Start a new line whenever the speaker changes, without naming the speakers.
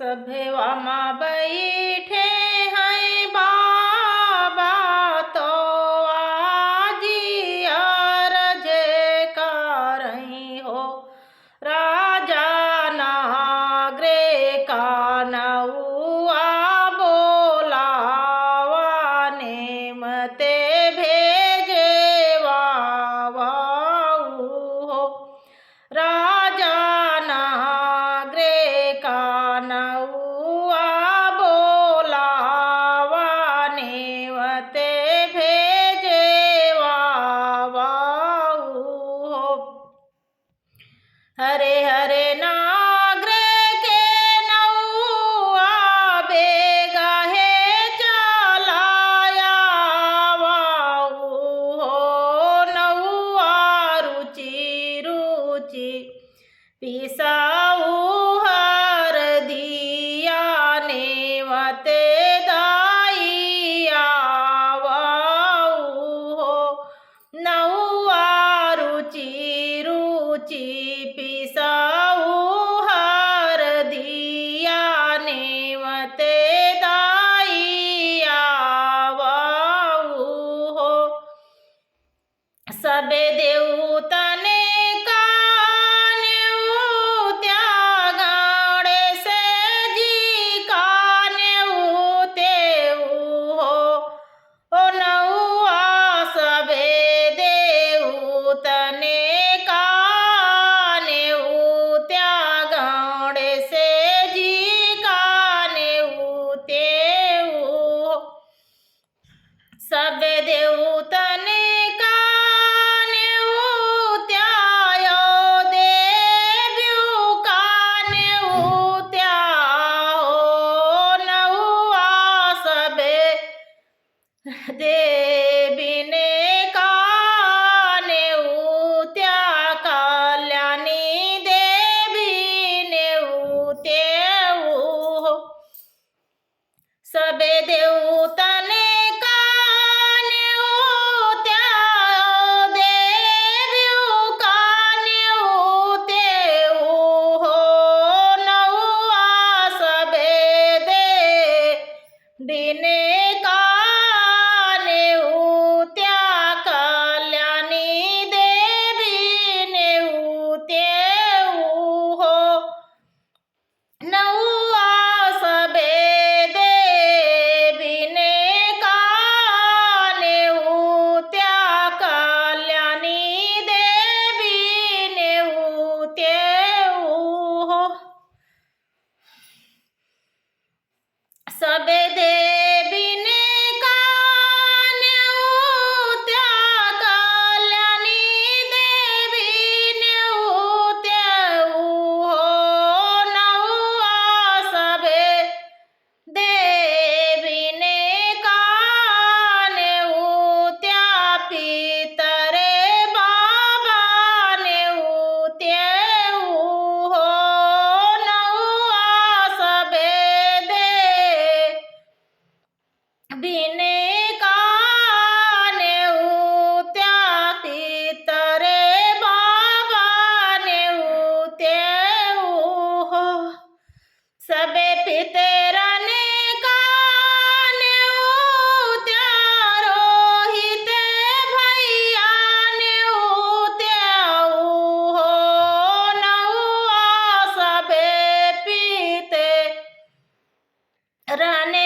सभेवा बैठे हैं बाबा तो आजी अरज करई हो। राजा नागरे का नौआ बोलावा नेमते भेजे वाऊ हो। राजा नागरे का नौआ बोलावा नेवते भेजे वाऊ हो। हरे हरे नागरे के नौआ बेगा है चलाया वाऊ हो। नौआ रुचि रुचि पिसाऊ हर दिया नेवते दाइया वाऊ हो। नौआ रुचि रुचि पिसाऊ हर दिया नेवते दाइया वाऊ हो। सबे देवतने सब देवतने का नेउत्यायो देव्यू का नेउत्याहो। नौआ सबे देवीने का नेउत्या कल्याणी देवी नेउत्याऊ हो। सबे देवतने बिने का नेउत्या कल्याणी देवी नेउत्याऊ हो। नौआ सबे देवीने का नेउत्या कल्याणी देवी नेउत्याऊ हो। सबे देवीने का नेउत्या कल्याणी देवी नेउत्याऊ हो। नौआ सबे देवीने का नेउत्या पितरे बाबा नेउत्याऊ हो। नौआ सबे बिने का नेउत्या पितरे बाबा नेउत्याऊ हो। सबे पितरने का नेउत्या रोहिते भैया नेउत्याऊ हो। नौआ सबे पिते रने